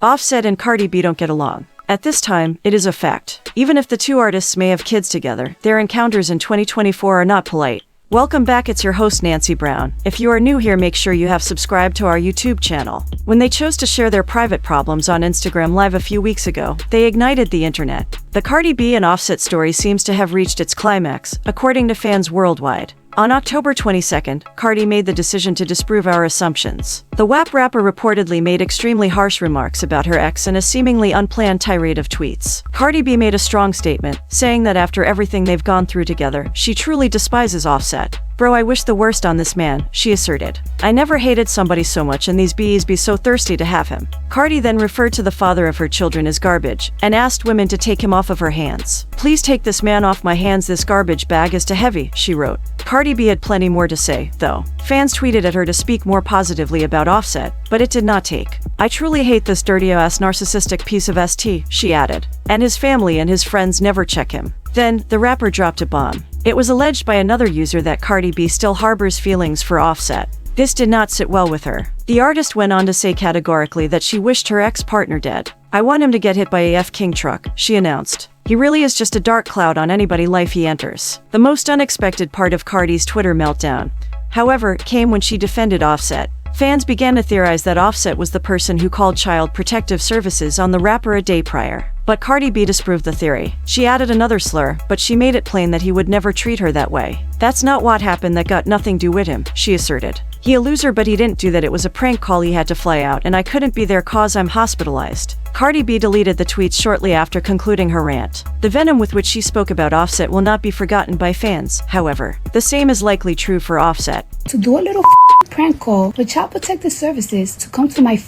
Offset and Cardi B don't get along. At this time, it is a fact. Even if the two artists may have kids together, their encounters in 2024 are not polite. Welcome back, it's your host Nancy Brown. If you are new here, make sure you have subscribed to our YouTube channel. When they chose to share their private problems on Instagram Live a few weeks ago, they ignited the internet. The Cardi B and Offset story seems to have reached its climax, according to fans worldwide. On October 22nd, Cardi made the decision to disprove our assumptions. The WAP rapper reportedly made extremely harsh remarks about her ex in a seemingly unplanned tirade of tweets. Cardi B made a strong statement, saying that after everything they've gone through together, she truly despises Offset. "Bro, I wish the worst on this man," she asserted. "I never hated somebody so much and these bees be so thirsty to have him." Cardi then referred to the father of her children as garbage, and asked women to take him off of her hands. "Please take this man off my hands, this garbage bag is too heavy," she wrote. Cardi B had plenty more to say, though. Fans tweeted at her to speak more positively about Offset, but it did not take. "I truly hate this dirty-ass narcissistic piece of ST," she added. "And his family and his friends never check him." Then, the rapper dropped a bomb. It was alleged by another user that Cardi B still harbors feelings for Offset. This did not sit well with her. The artist went on to say categorically that she wished her ex-partner dead. "I want him to get hit by a King truck," she announced. "He really is just a dark cloud on anybody's life he enters." The most unexpected part of Cardi's Twitter meltdown, however, came when she defended Offset. Fans began to theorize that Offset was the person who called Child Protective Services on the rapper a day prior. But Cardi B disproved the theory. She added another slur, but she made it plain that he would never treat her that way. "That's not what happened, that got nothing to do with him," she asserted. "He a loser, but he didn't do that, it was a prank call, he had to fly out and I couldn't be there cause I'm hospitalized." Cardi B deleted the tweets shortly after concluding her rant. The venom with which she spoke about Offset will not be forgotten by fans, however. The same is likely true for Offset. To do a little prank call with Child Protective Services to come to my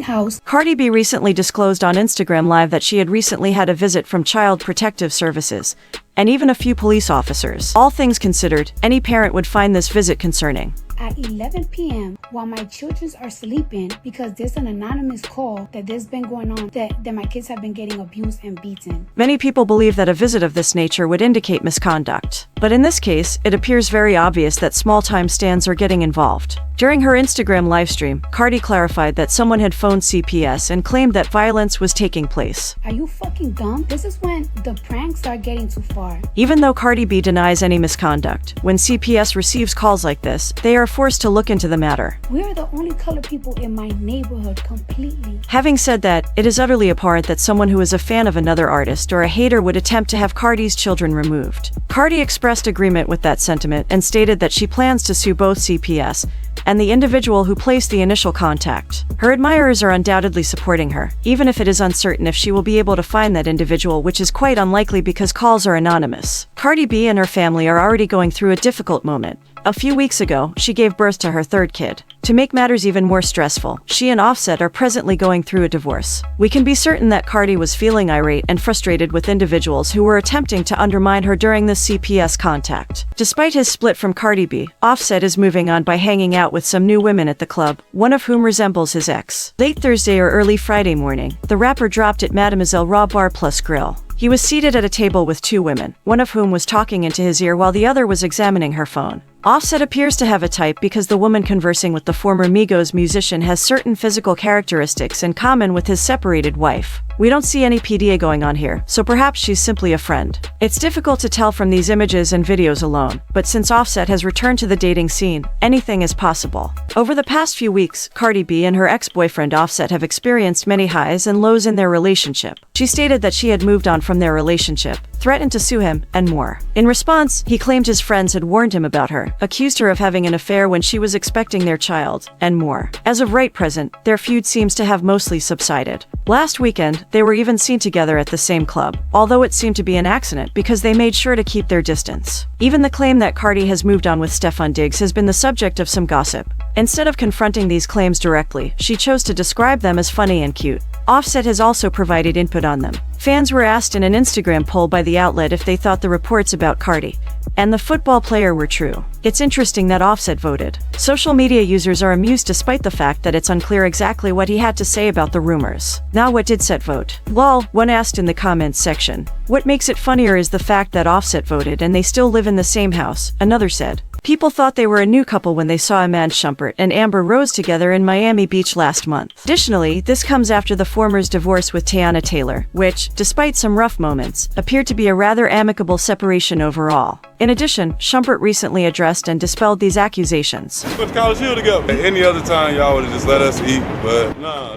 house. Cardi B recently disclosed on Instagram Live that she had recently had a visit from Child Protective Services, and even a few police officers. All things considered, any parent would find this visit concerning. At 11 p.m. while my children are sleeping, because there's an anonymous call that there's been going on that my kids have been getting abused and beaten. Many people believe that a visit of this nature would indicate misconduct. But in this case, it appears very obvious that small-time stands are getting involved. During her Instagram livestream, Cardi clarified that someone had phoned CPS and claimed that violence was taking place. Are you fucking dumb? This is when the pranks are getting too far. Even though Cardi B denies any misconduct, when CPS receives calls like this, they are forced to look into the matter. We are the only colored people in my neighborhood completely. Having said that, it is utterly abhorrent that someone who is a fan of another artist or a hater would attempt to have Cardi's children removed. Cardi expressed agreement with that sentiment and stated that she plans to sue both CPS and the individual who placed the initial contact. Her admirers are undoubtedly supporting her, even if it is uncertain if she will be able to find that individual, which is quite unlikely because calls are anonymous. Cardi B and her family are already going through a difficult moment. A few weeks ago, she gave birth to her third kid. To make matters even more stressful, she and Offset are presently going through a divorce. We can be certain that Cardi was feeling irate and frustrated with individuals who were attempting to undermine her during this CPS contact. Despite his split from Cardi B, Offset is moving on by hanging out with some new women at the club, one of whom resembles his ex. Late Thursday or early Friday morning, the rapper dropped at Mademoiselle Raw Bar Plus Grill. He was seated at a table with two women, one of whom was talking into his ear while the other was examining her phone. Offset appears to have a type because the woman conversing with the former Migos musician has certain physical characteristics in common with his separated wife. We don't see any PDA going on here, so perhaps she's simply a friend. It's difficult to tell from these images and videos alone, but since Offset has returned to the dating scene, anything is possible. Over the past few weeks, Cardi B and her ex-boyfriend Offset have experienced many highs and lows in their relationship. She stated that she had moved on from their relationship, threatened to sue him, and more. In response, he claimed his friends had warned him about her, accused her of having an affair when she was expecting their child, and more. As of right present, their feud seems to have mostly subsided. Last weekend, they were even seen together at the same club, although it seemed to be an accident because they made sure to keep their distance. Even the claim that Cardi has moved on with Stefon Diggs has been the subject of some gossip. Instead of confronting these claims directly, she chose to describe them as funny and cute. Offset has also provided input on them. Fans were asked in an Instagram poll by the outlet if they thought the reports about Cardi and the football player were true. It's interesting that Offset voted. Social media users are amused despite the fact that it's unclear exactly what he had to say about the rumors. Now what did Set vote? Lol, one asked in the comments section. What makes it funnier is the fact that Offset voted and they still live in the same house, another said. People thought they were a new couple when they saw Iman Shumpert and Amber Rose together in Miami Beach last month. Additionally, this comes after the former's divorce with Teyana Taylor, which, despite some rough moments, appeared to be a rather amicable separation overall. In addition, Shumpert recently addressed and dispelled these accusations. Put the College Hill together. Any other time y'all would have just let us eat, but nah.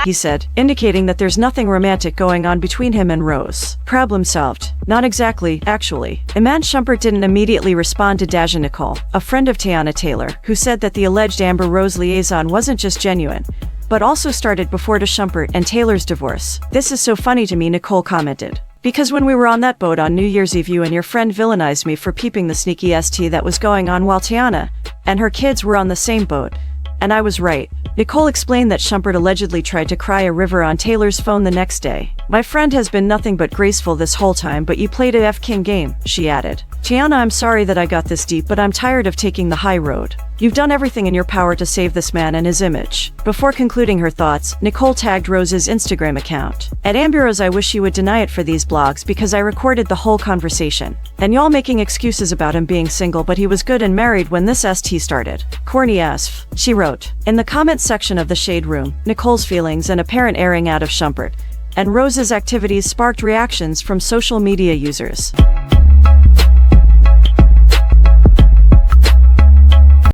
He said, indicating that there's nothing romantic going on between him and Rose. Problem solved. Not exactly, actually. Iman Shumpert didn't immediately respond to Daja Nicole, a friend of Teyana Taylor, who said that the alleged Amber Rose liaison wasn't just genuine, but also started before the Shumpert and Taylor's divorce. "This is so funny to me," Nicole commented. "Because when we were on that boat on New Year's Eve, you and your friend villainized me for peeping the sneaky ST that was going on while Teyana and her kids were on the same boat. And I was right." Nicole explained that Shumpert allegedly tried to cry a river on Taylor's phone the next day. "My friend has been nothing but graceful this whole time, but you played a F-King game," she added. "Teyana, I'm sorry that I got this deep, but I'm tired of taking the high road. You've done everything in your power to save this man and his image." Before concluding her thoughts, Nicole tagged Rose's Instagram account. "At Amber Rose, I wish you would deny it for these blogs because I recorded the whole conversation. And y'all making excuses about him being single, but he was good and married when this ST started. Corny ass," she wrote. In the comments section of the Shade Room, Nicole's feelings and apparent airing out of Shumpert and Rose's activities sparked reactions from social media users.